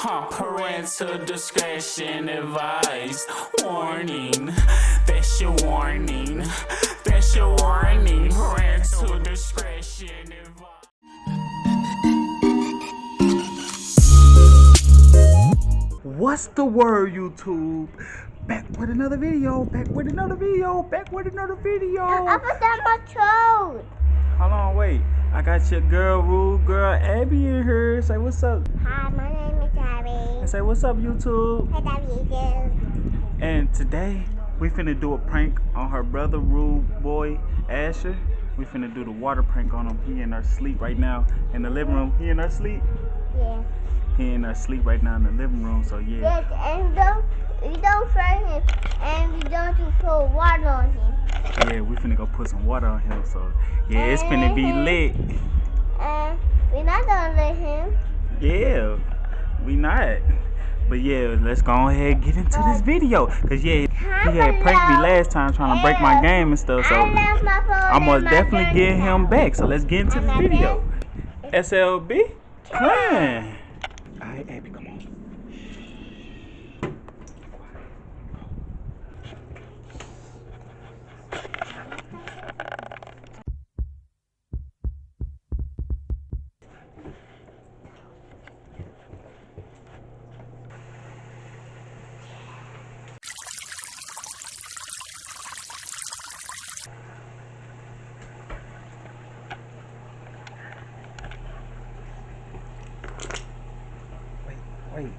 Parental discretion advised. Warning, that's your warning. That's your warning. Parental discretion advised. What's the word, YouTube? Back with another video. Back with another video. Back with another video. I forgot my throat. Hold on, wait. I got your girl, rude girl, Abby in here. Say what's up. Hi, my name is Abby. And say what's up, YouTube. I love you too. And today we finna do a prank on her brother, rude boy Asher. We finna do the water prank on him. He in our sleep right now in the living room. He in our sleep. Yeah. He in our sleep right now in the living room. So yeah. Yes, and we don't frighten him, and we don't just put water on him. Yeah, we finna go put some water on him. So yeah, it's finna be lit. And we're not gonna let him. Yeah, we not. But yeah, let's go ahead and get into this video. Cause yeah, he had pranked me last time trying to break my game and stuff. So I'm gonna definitely get him back. So let's get into this video. SLB Clan. Alright, Abby, come on. Wait.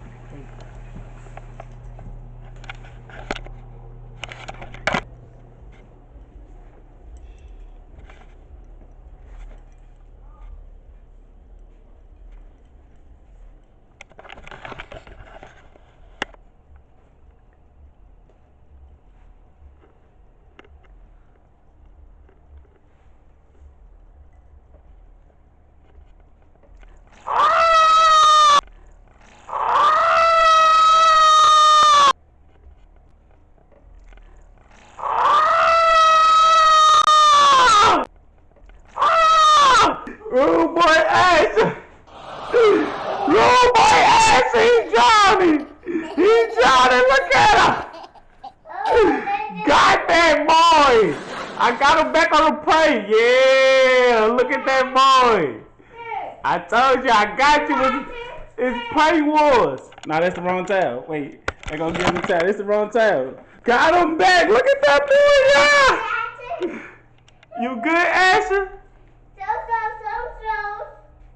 Rude boy ass! Rude boy ass! He's drowning! He's drowning! Look at him! Got that boy! I got him back on the prey! Yeah! Look at that boy! I told you I got you! It's prey wars! Nah, that's the wrong towel. Wait, I gonna give him the towel. That's the wrong towel. Got him back! Look at that boy! Yeah! You good, Asher?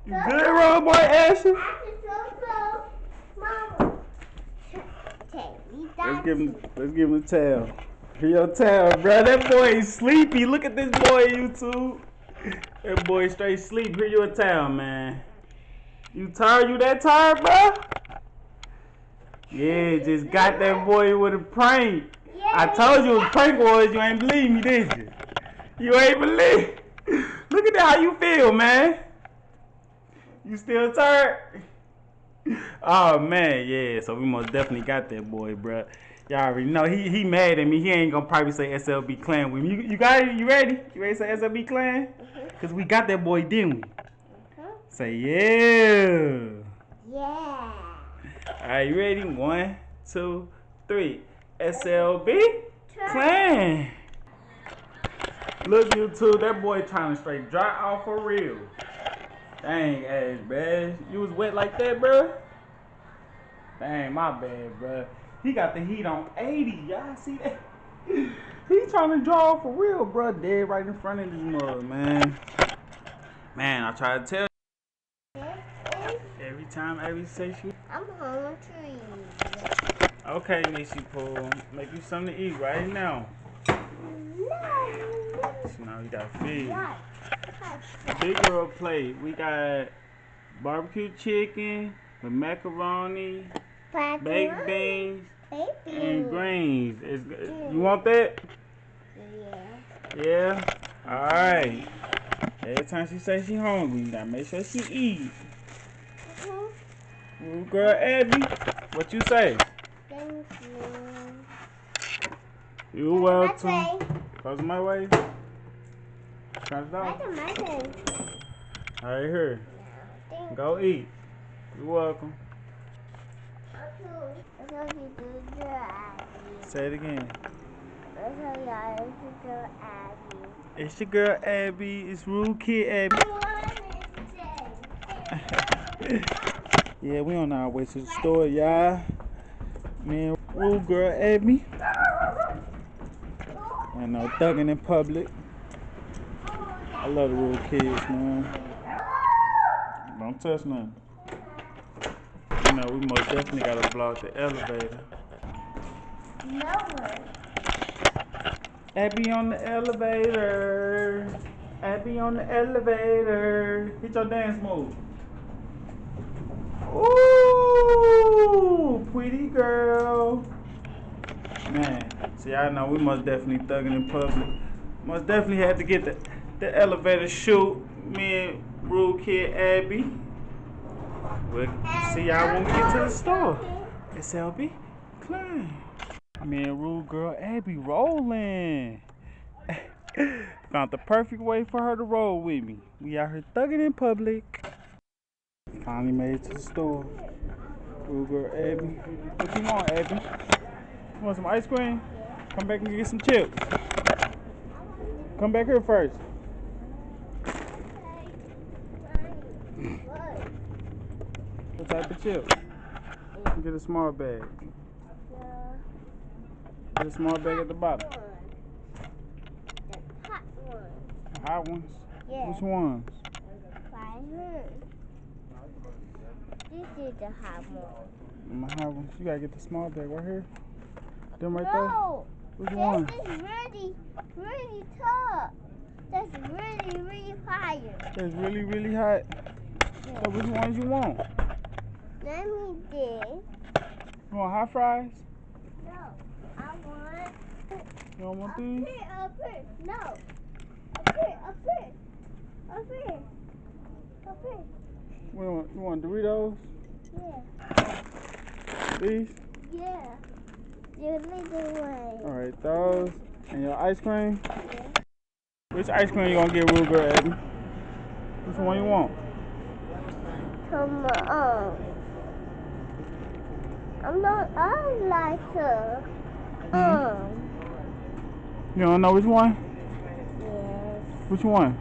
You good, rude boy Asher? Let's give him a towel. Here your towel, bro. That boy is sleepy. Look at this boy, YouTube. That boy straight sleep. Here you a towel, man. You tired? You that tired, bro? Yeah, just got that boy with a prank. I told you it was prank wars. You ain't believe me, did you? You ain't believe. Look at that. How you feel, man? You still tired? Oh man, yeah. So we most definitely got that boy, bro. Y'all already know he mad at me. He ain't gonna probably say SLB Clan with me. You got it? You ready? You ready to say SLB Clan? Cause we got that boy, didn't we? Say yeah. Yeah. Alright, you ready? 1, 2, 3. SLB Clan. Look, YouTube, that boy trying to straight dry off for real. Dang, ass, bruh. You was wet like that, bruh? Dang, my bad, bruh. He got the heat on 80. Y'all see that? He trying to draw for real, bruh. Dead right in front of this mug, man. Man, I try to tell you. Every time Abby say she. I'm hungry. Okay, Missy Pooh. Make you something to eat right now. No. So now we got feed. What? Big girl plate. We got barbecue chicken with macaroni, baked beans, and greens. You want that? Yeah. Yeah? Alright. Every time she say she hungry, you gotta make sure she eat. Ooh, girl Abby, what you say? Thank you. You're welcome. Close my way. Try it out. Right here. Go eat. You're welcome. That's how you do the Abby. Say it again. That's how y'all do the Abby. It's your girl Abby. It's Rude Kid Abby. Yeah, we on our way to the store, y'all. Me and Rude Girl Abby. And no thugging in public. I love the Rude kids, man. Don't touch nothing. You know, we most definitely gotta block the elevator. No. Abby on the elevator. Abby on the elevator. Hit your dance move. Ooh, pretty girl. Man, see, I know we most definitely thugging in public. Most definitely had to get the elevator shoot. Me and Rude Kid Abby. We'll see y'all when we get to the store. SLB, climb. Me and Rude Girl Abby rolling. Found the perfect way for her to roll with me. We out here thugging in public. Finally made it to the store. Rude Girl Abby. What you want, Abby? You want some ice cream? Come back and get some chips. Come back here first. What type of chips? Get a small bag. Get a small bag at the bottom. The hot one. Hot ones? Yeah. Which ones? Right here. This is the hot one. My hot ones. You gotta get the small bag right here. Them right No. there. Which one? This is really tough. That's really fire. It's really hot. Yeah. So which ones you want? Let me this. You want hot fries? No. I want You don't want up these? here, up here. No. Up here. Up here. You want Doritos? Yeah. These? Yeah. The little one. Alright, those. And your ice cream? Yeah. Which ice cream you gonna get, Rude Girl Abby? Which one you want? Come on. I like her. You don't know which one? Yes. Which one?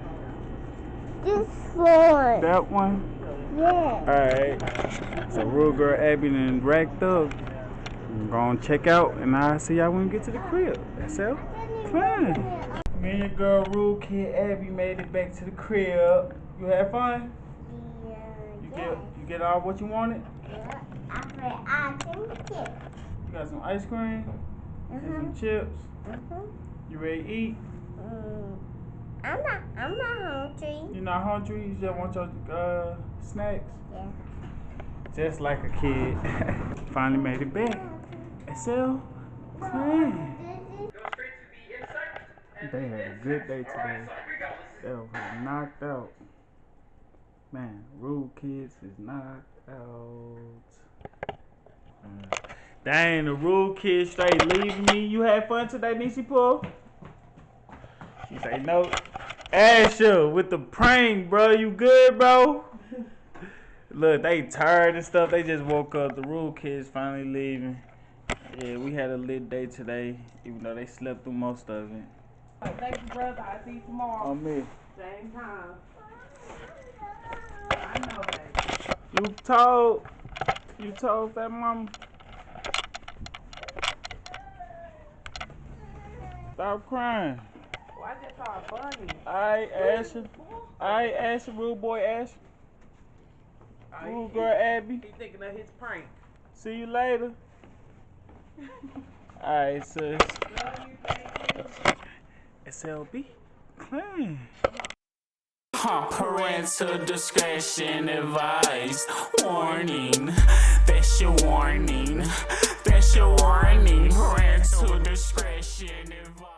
This one. That one? Yeah. Alright. So Rude Girl Abby done racked up. I'm gonna check out and I'll see y'all when we get to the crib. That's it. Fine. Me and your girl Rude Kid Abby made it back to the crib. You had fun? Yeah. You get all what you wanted? Yeah. I think it. You got some ice cream and some chips. You ready to eat? I'm not hungry. You not hungry? You just want your snacks? Yeah. Just like a kid. Finally made it back. SL Clan. They had a good day today. They were knocked out. Man, Rude Kids is knocked out. Dang, the Rude Kids straight leaving me. You had fun today, Niecy Pooh? She say no. Asher with the prank, bro. You good, bro? Look, they tired and stuff. They just woke up. The Rude Kids finally leaving. Yeah, we had a lit day today, even though they slept through most of it. Thank you, brother. I'll see you tomorrow. On me. Same time. I know that. You told that mama. Stop crying. Well, I just saw a bunny. Alright, Asher, rude boy Asher. Rude girl Abby. He thinking of his prank. See you later. Alright, sis. SLB. Clan. Parental discretion advised. Warning, that's your warning. That's your warning. Parental discretion advised.